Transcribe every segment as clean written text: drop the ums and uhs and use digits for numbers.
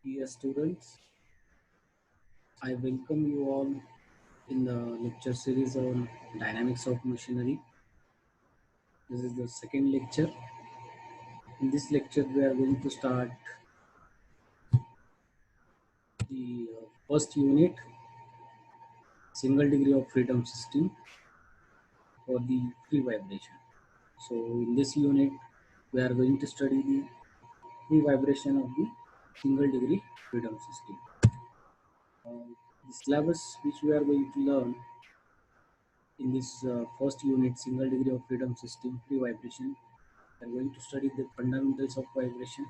Dear students, I welcome you all in the lecture series on dynamics of machinery. This is the second lecture. In this lecture, we are going to start the first unit, single degree of freedom system for the free vibration. So, in this unit, we are going to study the free vibration of the single degree freedom system. The syllabus which we are going to learn in this first unit, single degree of freedom system, free vibration. We are going to study the fundamentals of vibration,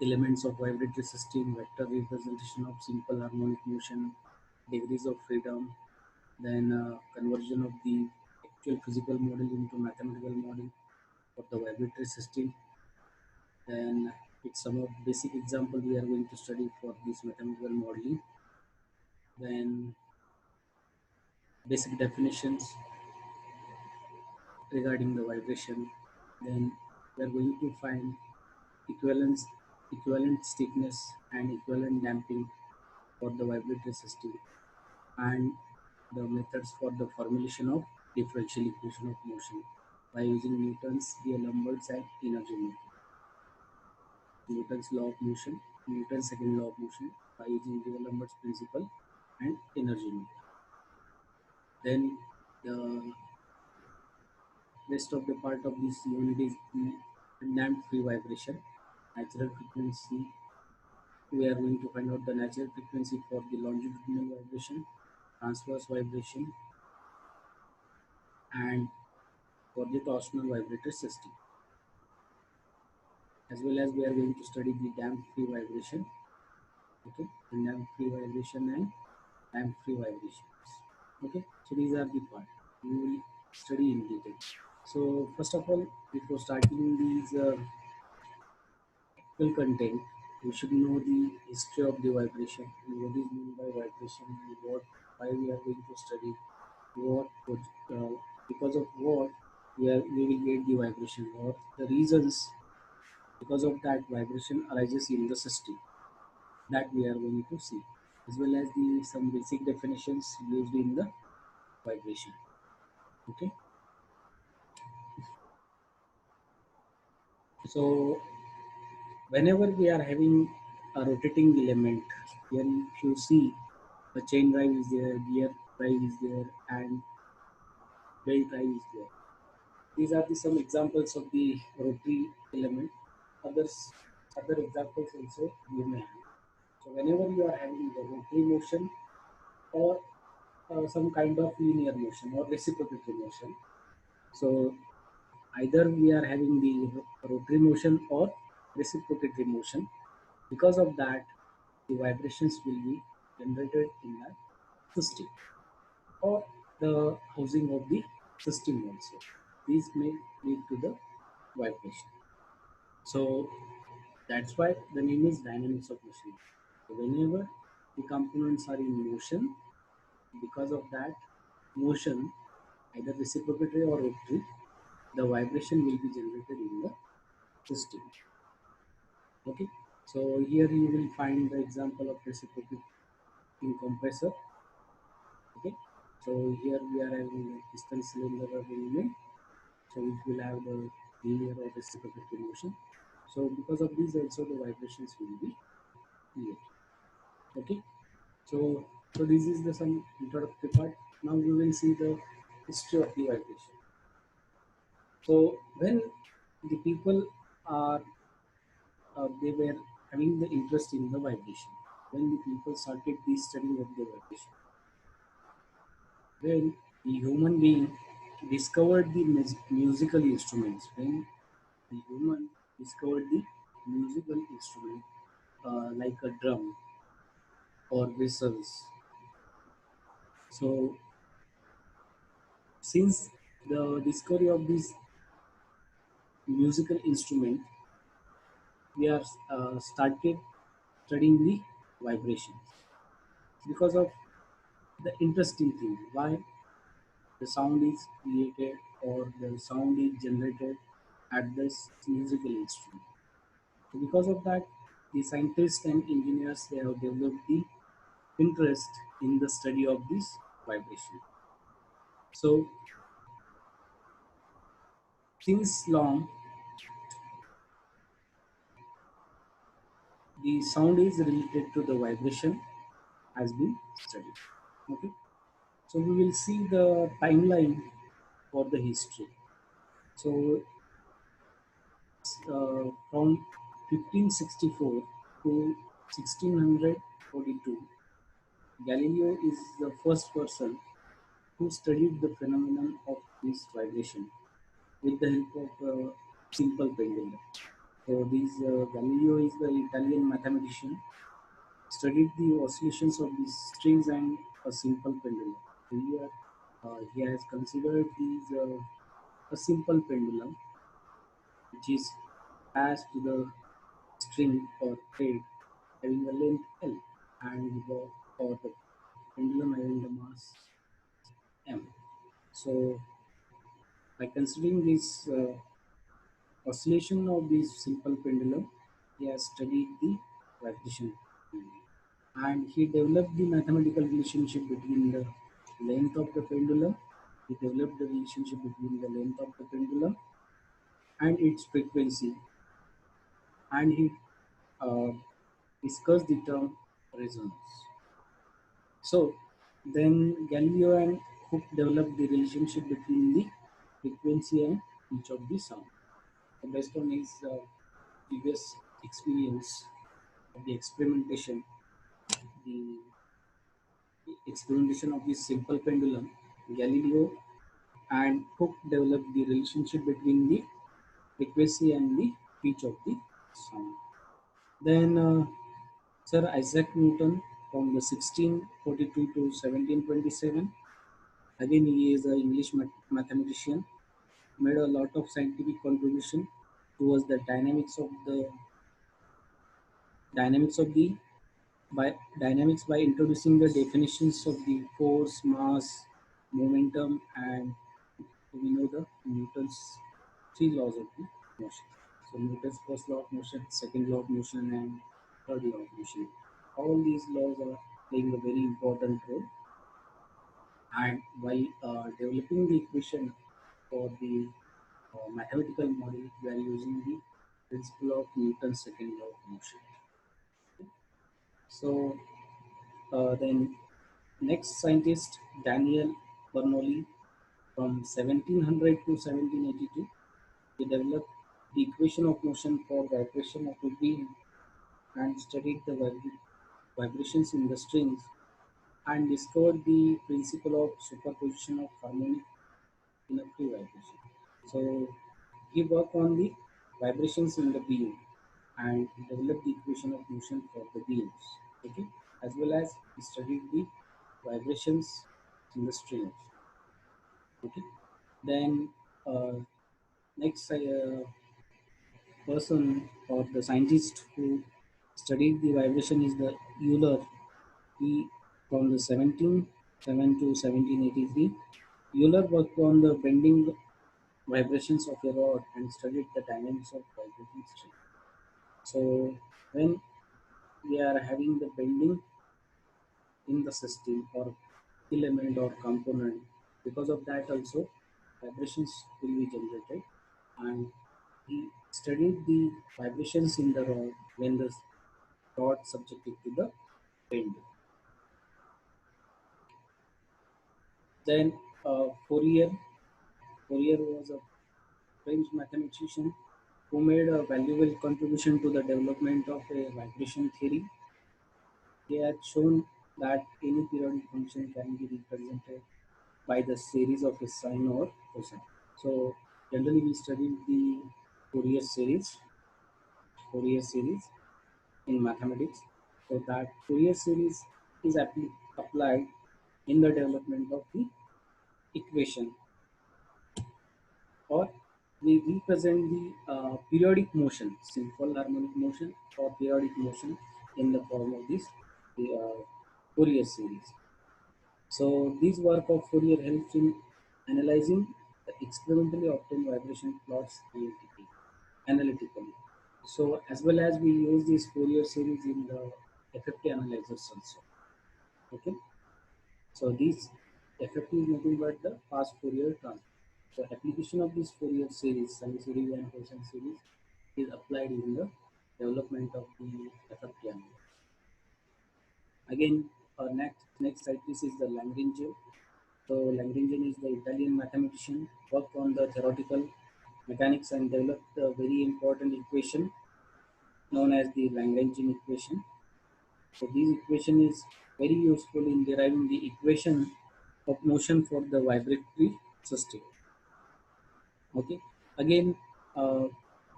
elements of vibratory system, vector representation of simple harmonic motion, degrees of freedom, then conversion of the actual physical model into mathematical model for the vibratory system. Then it's some of basic example we are going to study for this mathematical modeling. Then basic definitions regarding the vibration. Then we are going to find equivalence, equivalent stiffness and equivalent damping for the vibratory system, and the methods for the formulation of differential equation of motion by using Newton's, D'Alembert's and energy method. Newton's law of motion, Newton's second law of motion by using D'Alembert's principle and energy method. Then the rest of the part of this unit is the undamped free vibration, natural frequency. We are going to find out the natural frequency for the longitudinal vibration, transverse vibration, and for the torsional vibrator system. As well as we are going to study the damped free vibration, okay, and damped free vibration and damped free vibrations. Okay, so these are the part we will study in detail. So first of all, before starting these actual content, we should know the history of the vibration and what is meant by vibration and what why we are going to study what because of what we will get the vibration or the reasons because of that vibration arises in the system that we are going to see, as well as the some basic definitions used in the vibration. Okay, so whenever we are having a rotating element, here if you see the chain drive is there, gear drive is there, and belt drive is there. These are the some examples of the rotary element. Others, other examples also you may have. So whenever you are having the rotary motion or some kind of linear motion or reciprocating motion, so either we are having the rotary motion or reciprocating motion. Because of that, the vibrations will be generated in that system or the housing of the system also. These may lead to the vibration. So that's why the name is dynamics of motion. So whenever the components are in motion, because of that motion, either reciprocatory or rotary, the vibration will be generated in the system. Okay. So here you will find the example of reciprocating compressor. Okay. So here we are having a piston cylinder or element, so which will have the linear or reciprocating motion. So because of this also the vibrations will be created. Okay. So this is the some introductory part. Now we will see the history of the vibration. So when the people are they were having the interest in the vibration, when the people started the study of the vibration, when the human being discovered the musical instruments, when the human discovered the musical instrument like a drum or whistles. So since the discovery of this musical instrument, we are started studying the vibrations because of the interesting thing why the sound is created or the sound is generated at this musical instrument. So because of that, the scientists and engineers, they have developed the interest in the study of this vibration. So since long, the sound is related to the vibration has been studied. Okay, so we will see the timeline for the history. So from 1564 to 1642, Galileo is the first person who studied the phenomenon of this vibration with the help of a simple pendulum. So Galileo is the Italian mathematician, studied the oscillations of the strings and a simple pendulum. Here, he has considered a simple pendulum, which is passed to the string or thread having a length L and the pendulum having the mass M. So, by considering this oscillation of this simple pendulum, he has studied the vibration and he developed the mathematical relationship between the length of the pendulum. He developed the relationship between the length of the pendulum and its frequency, and he uh, discussed the term resonance. So then Galileo and Hooke developed the relationship between the frequency and pitch of the sound. So based on his previous experience of the experimentation of this simple pendulum, Galileo and Hooke developed the relationship between the frequency and the pitch of the sound. Then Sir Isaac Newton from the 1642 to 1727. Again, he is an English mathematician. Made a lot of scientific contribution towards the dynamics of the by dynamics by introducing the definitions of the force, mass, momentum, and we know the Newton's three laws of the motion. So Newton's first law of motion, second law of motion, and third law of motion. All these laws are playing a very important role. And while developing the equation for the mathematical model, we are using the principle of Newton's second law of motion. So then next scientist Daniel Bernoulli from 1700 to 1782, he developed the equation of motion for vibration of a beam and studied the vibrations in the strings and discovered the principle of superposition of harmonic in a free vibration. So he worked on the vibrations in the beam and developed the equation of motion for the beams. Okay, as well as he studied the vibrations in the strings. Okay, then uh, next person or the scientist who studied the vibration is the Euler. He from the 1707 to 1783. Euler worked on the bending vibrations of a rod and studied the dynamics of vibrating string. So when we are having the bending in the system or element or component, because of that also vibrations will be generated, and he studied the vibrations in the rod when the rod subjected to the bend. Then Fourier was a French mathematician who made a valuable contribution to the development of a vibration theory. He had shown that any periodic function can be represented by the series of a sine or cosine. So generally we studied the Fourier series, Fourier series in mathematics. So that Fourier series is applied in the development of the equation, or we represent the periodic motion, simple harmonic motion or periodic motion in the form of this the Fourier series. So this work of Fourier helps in analyzing the experimentally obtained vibration plots analytically. So as well as we use this Fourier series in the FFT analyzers also. Okay. So these FFT is nothing but the fast Fourier transform. The application of this Fourier series, sinusoid and cosine series, is applied in the development of the FFT analyzer. Again, our next scientist is the Lagrangian. So Lagrangian is the Italian mathematician, worked on the theoretical mechanics and developed a very important equation known as the Lagrangian equation. So this equation is very useful in deriving the equation of motion for the vibratory system. Okay. Again, uh,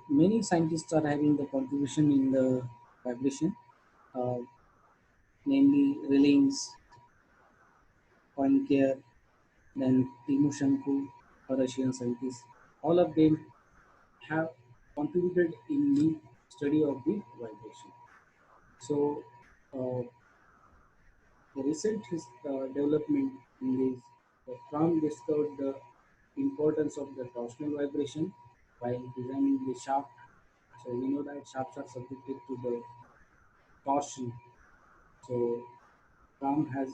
many scientists are having the contribution in the vibration, uh, namely Rayleigh, Poincare, then Timoshenko, a Russian scientist. All of them have contributed in the study of the vibration. So, uh, the recent development in this, Fromm discovered the importance of the torsional vibration while designing the shaft. So we know that shafts are subjected to the torsion. So Fromm has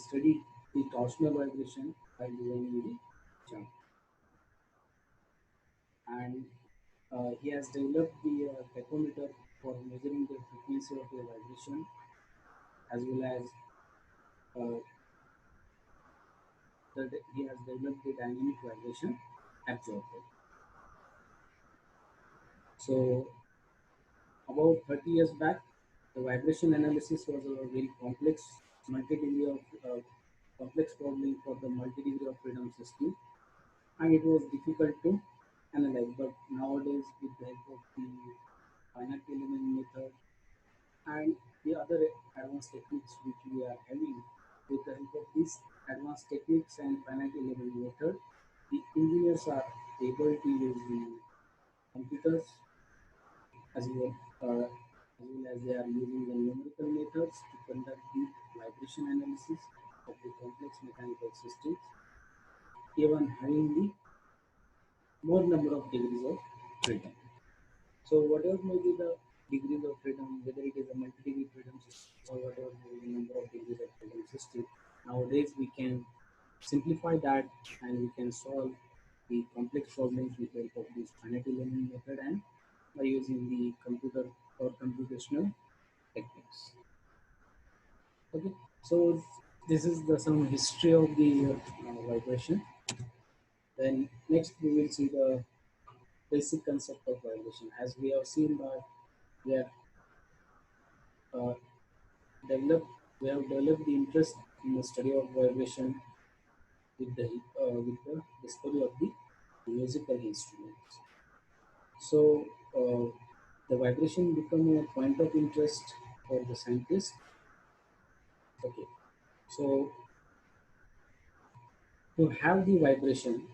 studied the torsional vibration while designing the shaft, and he has developed the tachometer for measuring the frequency of the vibration as well as uh, he has developed the dynamic vibration absorber. So about 30 years back, the vibration analysis was a very multi-degree of complex problem for the multi-degree of freedom system, and it was difficult to analyze. But nowadays, with the help of the finite element method and the other advanced techniques which we are having, with the help of these advanced techniques and finite element method, the engineers are able to use the computers as well, as well as they are using the numerical methods to conduct the vibration analysis of the complex mechanical systems, even having the more number of degrees of freedom. So whatever may be the degrees of freedom, whether it is a multi-degree freedom system or whatever may be the number of degrees of freedom system, nowadays we can simplify that and we can solve the complex problems with the help of this finite element method and by using the computer or computational techniques. Okay, so this is the some history of the vibration. Then next we will see the basic concept of vibration. As we have seen that we have uh, developed we have developed the interest in the study of vibration with the discovery of the musical instruments. So the vibration become a point of interest for the scientists. Okay, so to have the vibration,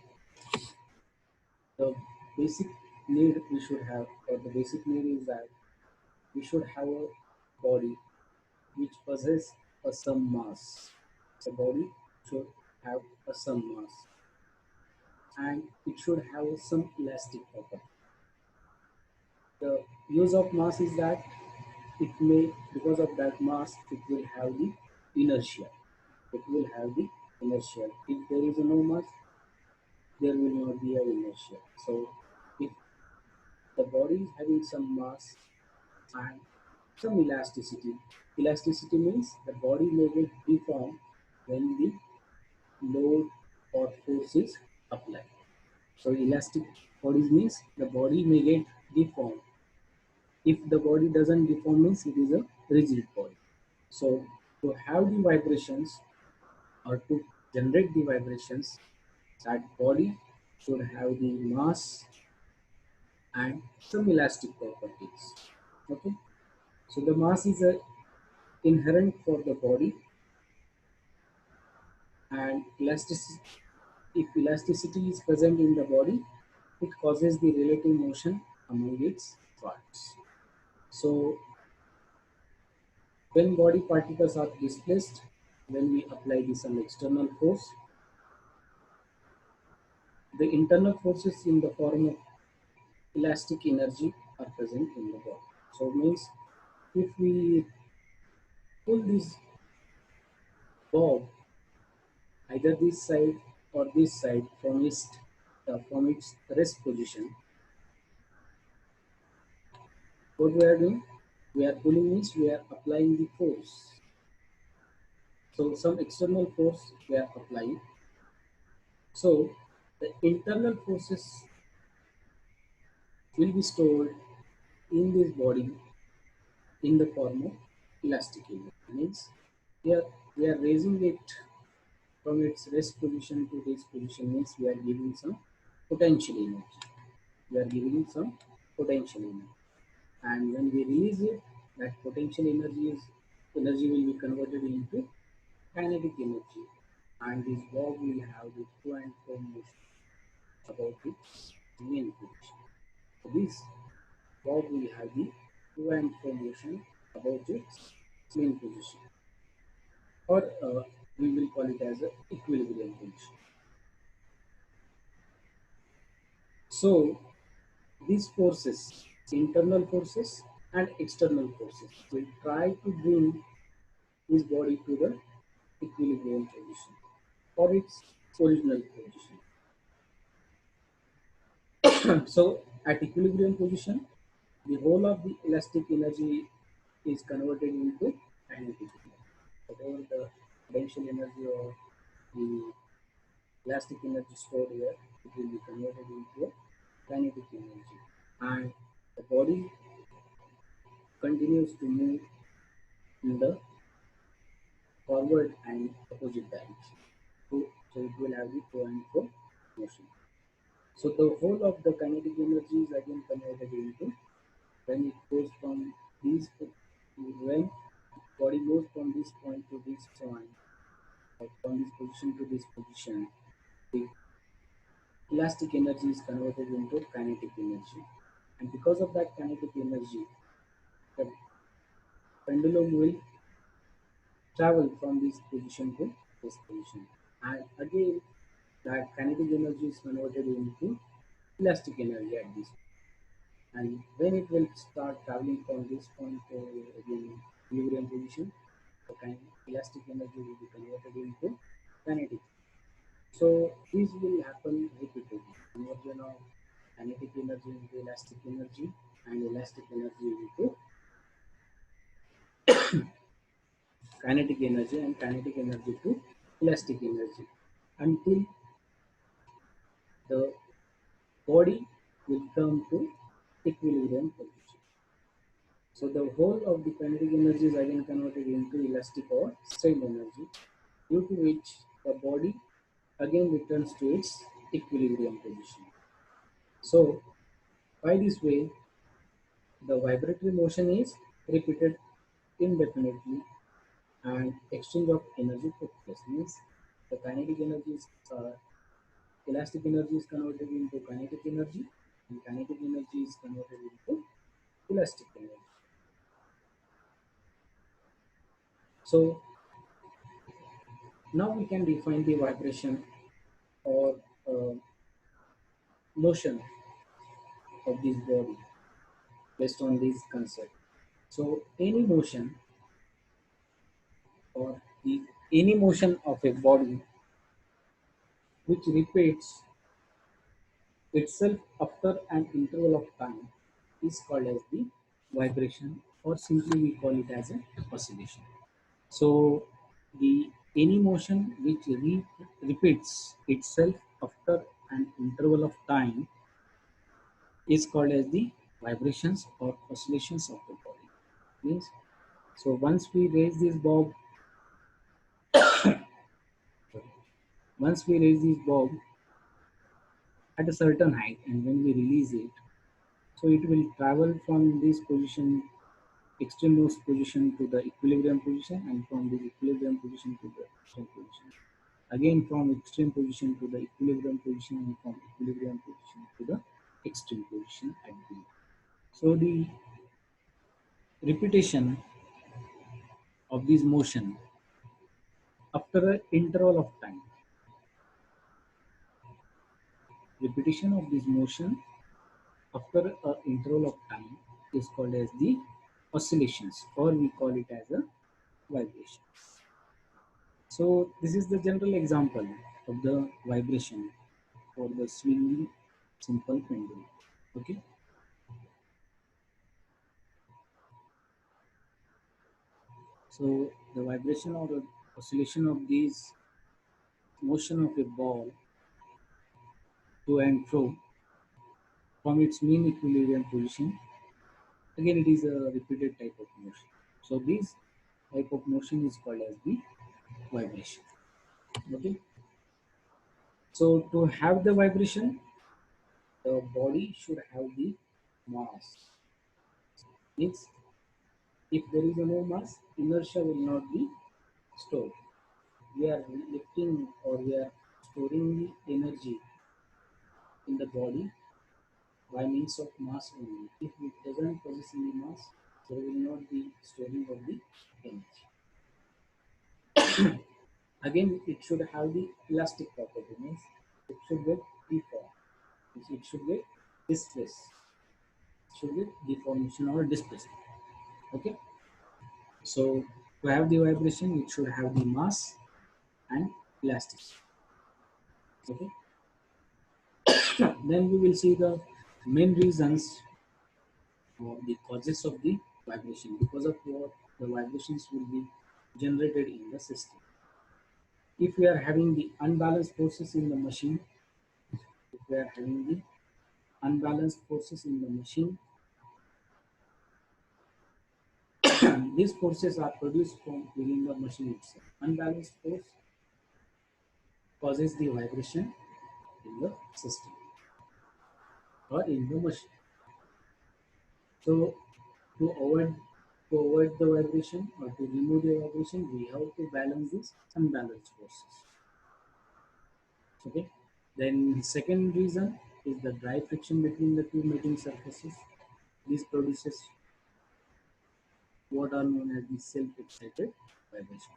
the basic need we should have, or the basic need is that we should have a body which possesses a some mass. The body should have a some mass, and it should have some elastic property. The use of mass is that it may, because of that mass, it will have the inertia. It will have the inertia. If there is no mass, there will not be a inertia. So if the body is having some mass and some elasticity. Elasticity means the body may get deformed when the load or force is applied. So elastic bodies means the body may get deformed. If the body doesn't deform means it is a rigid body. So to have the vibrations or to generate the vibrations, that body should have the mass and some elastic properties. Okay. So the mass is a inherent for the body, and elasticity, if elasticity is present in the body, it causes the relative motion among its parts. So when body particles are displaced, when we apply this some external force, the internal forces in the form of elastic energy are present in the body. So means if we pull this bob either this side or this side from its rest position, what we are doing? We are pulling means we are applying the force. So some external force we are applying. So the internal forces will be stored in this body in the form of elastic energy. Means here we are raising it from its rest position to this position means we are giving some potential energy. We are giving some potential energy. And when we release it, that potential energy will be converted into kinetic energy. And this bob will have the to and fro motion about its main position. So this bob will have the to and fro motion about its main position. Or we will call it as a equilibrium position. So these forces, internal forces and external forces, will try to bring this body to the equilibrium position or its original position. So at equilibrium position, the whole of the elastic energy is converted into kinetic energy. Whatever the potential energy or the elastic energy stored here, it will be converted into a kinetic energy. And the body continues to move in the forward and opposite direction. So it will have the to and fro motion. So the whole of the kinetic energy is again converted into when it goes from this when body goes from this point to this point, or from this position to this position, the elastic energy is converted into kinetic energy. And because of that kinetic energy, the pendulum will travel from this position to this position. And again, that kinetic energy is converted into elastic energy at this. And when it will start traveling from this point to again equilibrium position, the elastic energy will be converted into kinetic. So this will happen repeatedly. Conversion of kinetic energy into elastic energy and elastic energy into kinetic energy and kinetic energy to elastic energy until the body will come to equilibrium position. So the whole of the kinetic energy is again converted into elastic or strained energy, due to which the body again returns to its equilibrium position. So by this way, the vibratory motion is repeated indefinitely and exchange of energy took place. Means the kinetic energy is elastic energy is converted into kinetic energy and kinetic energy is converted into elastic energy. So now we can define the vibration or motion of this body based on this concept. So any motion of a body which repeats itself after an interval of time is called as the vibration, or simply we call it as an oscillation. So the any motion which repeats itself after an interval of time is called as the vibrations or oscillations of the body. Means so once we raise this bob at a certain height, and when we release it, so it will travel from this position, extremmost position to the equilibrium position, and from the equilibrium position to the extreme position. Again from extreme position to the equilibrium position, and from equilibrium position to the extreme position at the. So the repetition of this motion after an interval of time, repetition of this motion after a interval of time is called as the oscillations, or we call it as a vibration. So this is the general example of the vibration for the swinging simple pendulum. Okay, so the vibration or the oscillation of these motion of a ball to and fro from its mean equilibrium position. Again, it is a repeated type of motion. So this type of motion is called as the vibration. Okay. So to have the vibration, the body should have the mass. Means if there is no mass, inertia will not be stored. We are lifting or we are storing the energy in the body by means of mass only. If it doesn't possess any mass, there will not be storing of the energy. Again, it should have the elastic property, means it should get deformed, means it should get displaced, it should get deformation or displacement. Okay, so to have the vibration, it should have the mass and elasticity. Okay, then we will see the main reasons or the causes of the vibration, because of what the vibrations will be generated in the system. If we are having the unbalanced forces in the machine, if we are having the unbalanced forces in the machine, these forces are produced from within the machine itself. Unbalanced force causes the vibration in the system or in the machine. So to avoid the vibration or to remove the vibration, we have to balance these unbalanced forces. Okay. Then the second reason is the dry friction between the two meeting surfaces. This produces what are known as the self-excited vibration.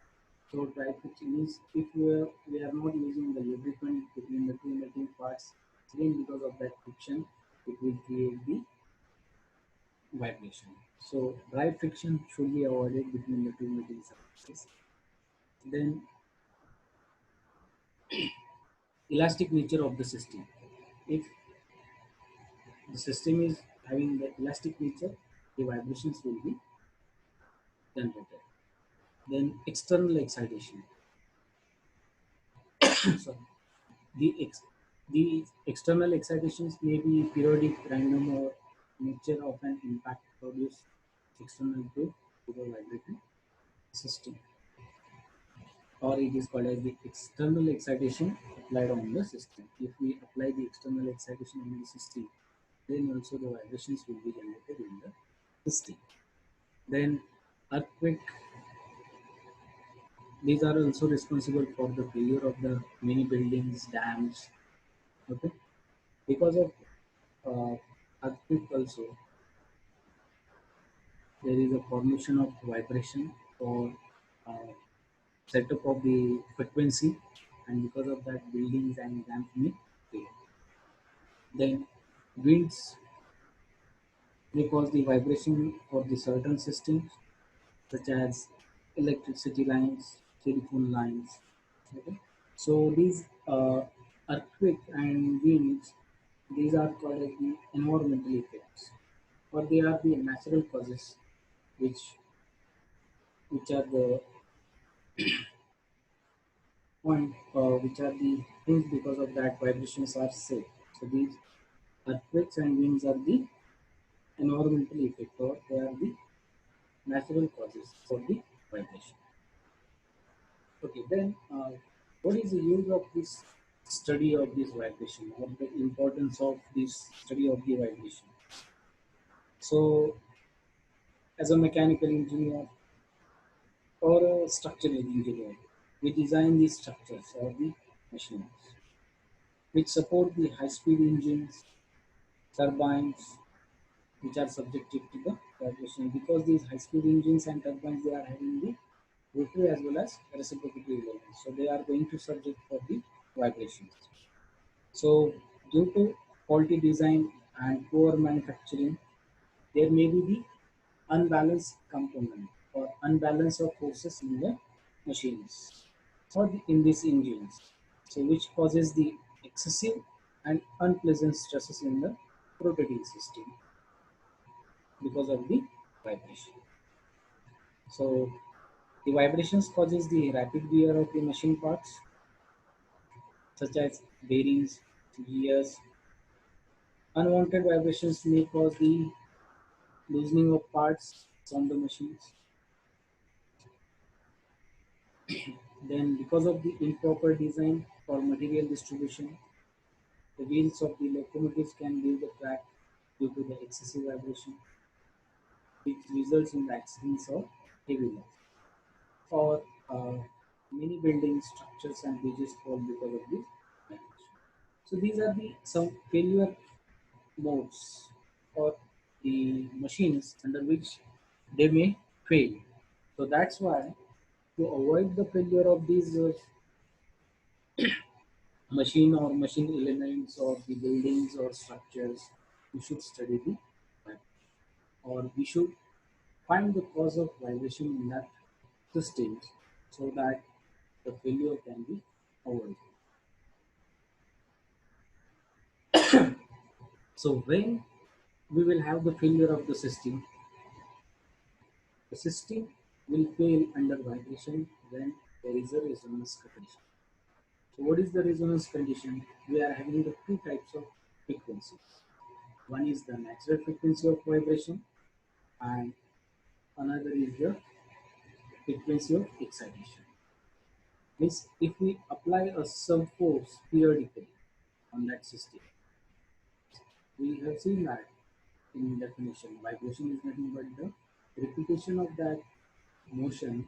So dry friction means if we are not using the lubricant between the two meeting parts, again because of that friction, it will create the vibration. So dry friction should be avoided between the two meeting surfaces. Then elastic nature of the system. If the system is having the elastic nature, the vibrations will be generated. Then external excitation. So the the external excitations may be periodic, random, or nature of an impact produced external to the vibrating system, or it is called as the external excitation applied on the system. If we apply the external excitation on the system, then also the vibrations will be generated in the system. Then earthquake, these are also responsible for the failure of the many buildings, dams. Okay, because of earthquake also there is a formation of vibration or uh, setup of the frequency, and because of that buildings and dams may fail. Then winds may cause the vibration of the certain systems such as electricity lines, telephone lines. Okay? So these earthquake and winds, these are called as the environmental effects, or they are the natural causes which which are the point, which are the things because of that vibrations are safe. So these earthquakes and winds are the environmental effect, or they are the natural causes for the vibration. Okay, then what is the use of this study of this vibration, or the importance of this study of the vibration? So, as a mechanical engineer or a structural engineer, we design these structures or the machines which support the high-speed engines, turbines, which are subjected to the vibration, because these high-speed engines and turbines, they are having the rotary as well as reciprocity elements, so they are going to subject for the vibrations. So due to faulty design, and poor manufacturing, there may be the unbalanced component or unbalance of forces in the machines or in these engines. So which causes the excessive and unpleasant stresses in the rotating system because of the vibration. So the vibrations causes the rapid wear of the machine parts such as bearings, gears. Unwanted vibrations may cause the loosening of parts from the machines. Then, because of the improper design or material distribution, the wheels of the locomotives can leave the track due to the excessive vibration, which results in the accidents or heavy loss. Or many building structures and bridges fall because of this vibration. So these are the some failure modes or the machines under which they may fail. So that's why to avoid the failure of these machine or machine elements or the buildings or structures, we should study the vibration, or we should find the cause of vibration in that system so that the failure can be avoided. So when we will have the failure of the system will fail under vibration when there is a resonance condition. So what is the resonance condition? We are having the two types of frequencies. One is the natural frequency of vibration and another is the frequency of excitation. Means if we apply a some force periodically on that system, we have seen that in definition, vibration is nothing but the repetition of that motion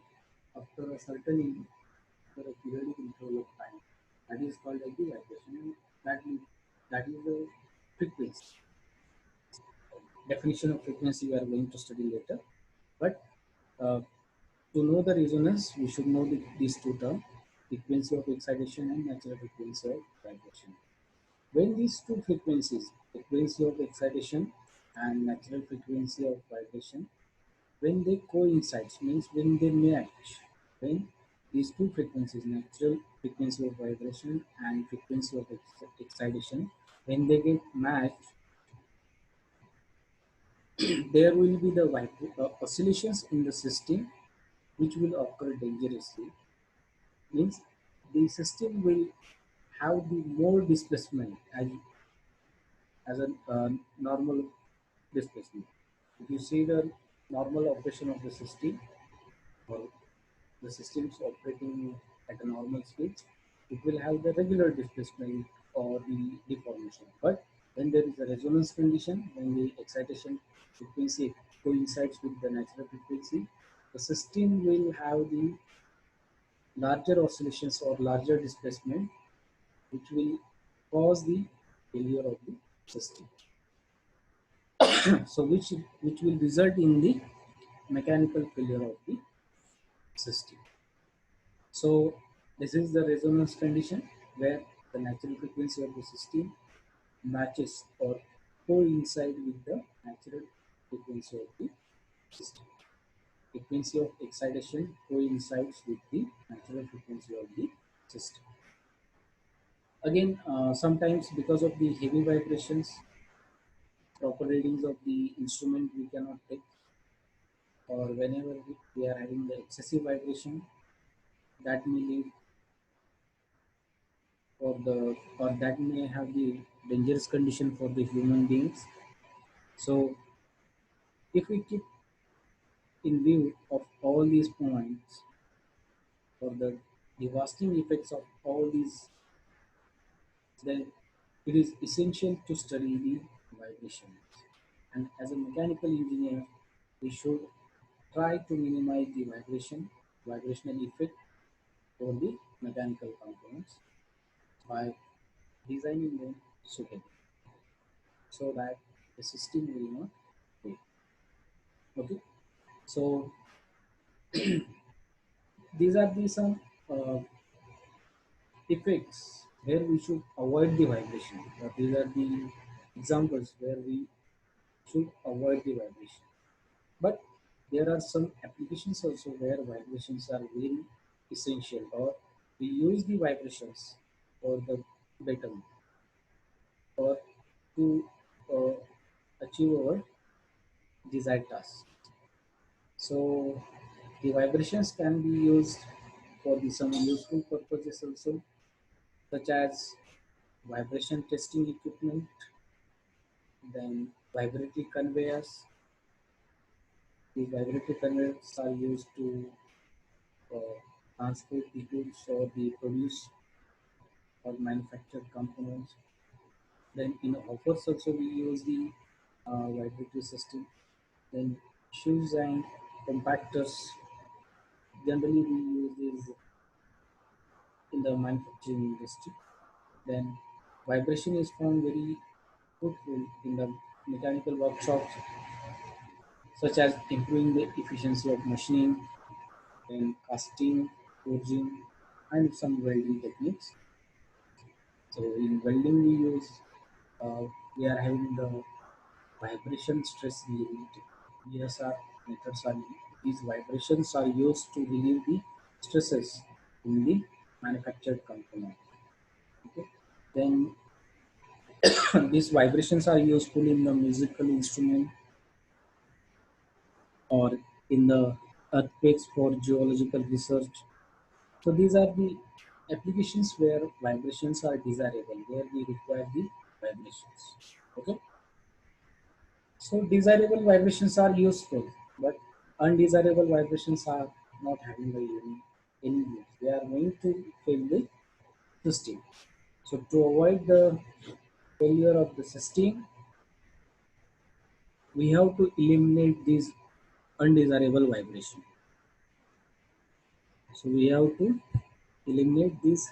after a certain after a periodic interval of time. That is called as the vibration, and that is the frequency. Definition of frequency we are going to study later. But uh, to know the resonance, we should know these two terms: frequency of excitation and natural frequency of vibration. When these two frequencies, frequency of excitation and natural frequency of vibration, when they coincide, means when they match, when these two frequencies, natural frequency of vibration and frequency of excitation, when they get matched, there will be the oscillations in the system which will occur dangerously. Means the system will have the more displacement as a normal displacement. If you see the normal operation of the system, or the system is operating at a normal speed, it will have the regular displacement or the deformation. But when there is a resonance condition, when the excitation frequency coincides with the natural frequency, the system will have the larger oscillations or larger displacement, which will cause the failure of the system. So which will result in the mechanical failure of the system. So this is the resonance condition where the natural frequency of the system matches or coincide with the natural frequency of the system. Frequency of excitation coincides with the natural frequency of the system. Again, sometimes because of the heavy vibrations, proper readings of the instrument we cannot take, or whenever we are having the excessive vibration, that may lead or that may have the dangerous condition for the human beings. So if we keep in view of all these points or the devastating effects of all these, then it is essential to study the vibrations. And as a mechanical engineer, we should try to minimize the vibrational effect for the mechanical components by designing them suitably so that the system will not fail. Okay, so these are the some effects where we should avoid the vibration. These are the examples where we should avoid the vibration. But there are some applications also where vibrations are very essential, or we use the vibrations for the betterment or to uh, achieve our desired task. So the vibrations can be used for the some useful purposes also, such as vibration testing equipment, then vibratory conveyors. The vibratory conveyors are used to uh, transport the goods or the produce or manufactured components. Then in offers also we use the vibratory system. Then shoes and compactors. Generally we use these in the manufacturing industry. Then vibration is found very fruitful in the mechanical workshops, such as improving the efficiency of machining, then casting, forging, and some welding techniques. So in welding uh, we are having the vibration stress relieving VSR methods are these vibrations are used to relieve the stresses in the manufactured component. Okay. Then these vibrations are useful in the musical instrument or in the earthquakes for geological research. So these are the applications where vibrations are desirable, where we require the vibrations. Okay. So desirable vibrations are useful, but undesirable vibrations are not having any use. They are going to fail the system. So to avoid the failure of the system, we have to eliminate these undesirable vibration. So we have to eliminate these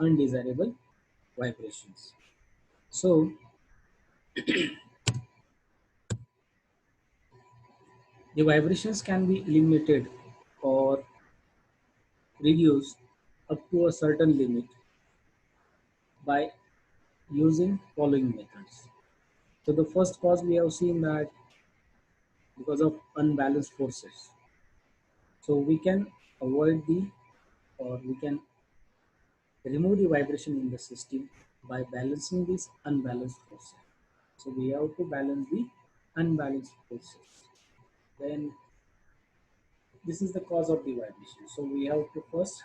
undesirable vibrations. So the vibrations can be eliminated or reduced up to a certain limit by using following methods. So the first cause we have seen that because of unbalanced forces. So we can avoid the or we can remove the vibration in the system by balancing these unbalanced forces. So we have to balance the unbalanced forces. Then this is the cause of the vibration. So we have to first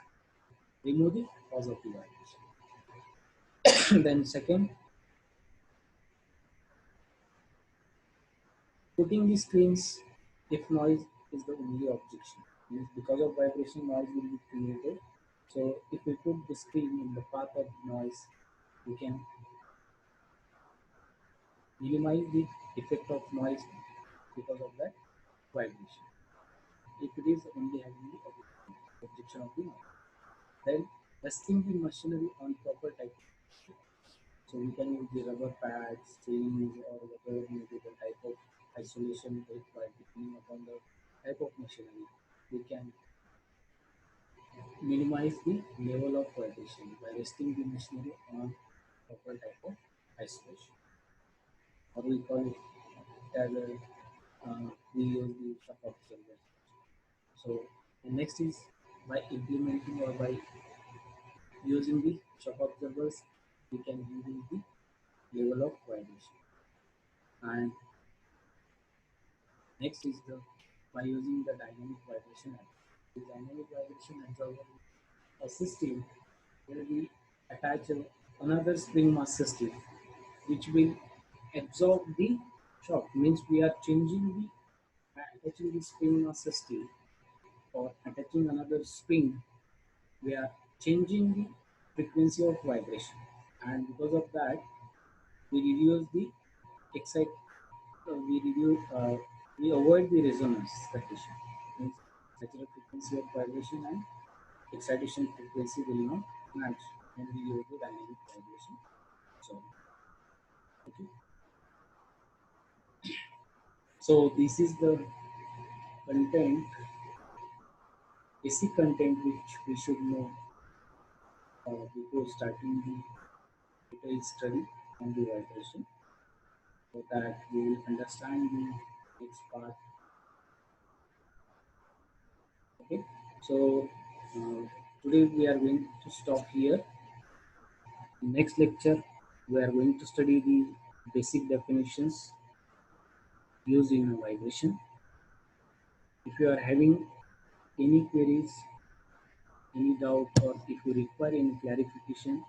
remove the cause of the vibration. Then second, putting the screens if noise is the only objection. Means because of vibration noise will be created. So if we put the screen in the path of noise, we can minimize the effect of noise because of that vibration. If it is only having the objection of the noise, then resting the machinery on proper type. So we can use the rubber pads, chains, or whatever may be the type of isolation required depending upon the type of machinery. We can minimize the level of vibration by resting the machinery on proper type of isolation. Or we call it as a we use the shock absorber. So the next is by implementing or by using the shock absorbers, we can reduce the level of vibration. And next is the by using the dynamic vibration absorber. The dynamic vibration absorber a system where we attach another spring mass system which will absorb the shock. Means we are changing the attaching the spring mass system or attaching another spring, we are changing the frequency of vibration, and because of that we reduce the excite we reduce we avoid the resonance condition. Means natural frequency of vibration and excitation frequency will not match when we use the dynamic vibration. So okay, so this is the content, basic content which we should know before starting the detailed study on the vibration. so that we will understand the next part. Okay, so uh, today we are going to stop here. Next lecture, we are going to study the basic definitions used in a vibration. If you are having any queries, any doubt, or if you require any clarification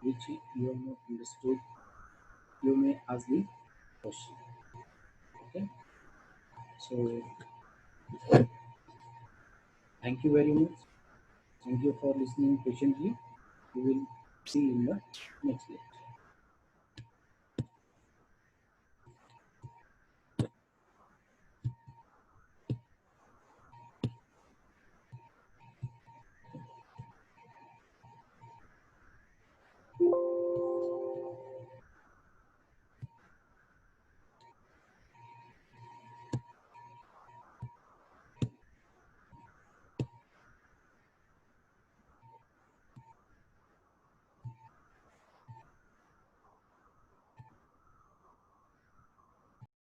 which you have not understood, you may ask the question. Okay, so thank you very much. Thank you for listening patiently. We will see you in the next lecture.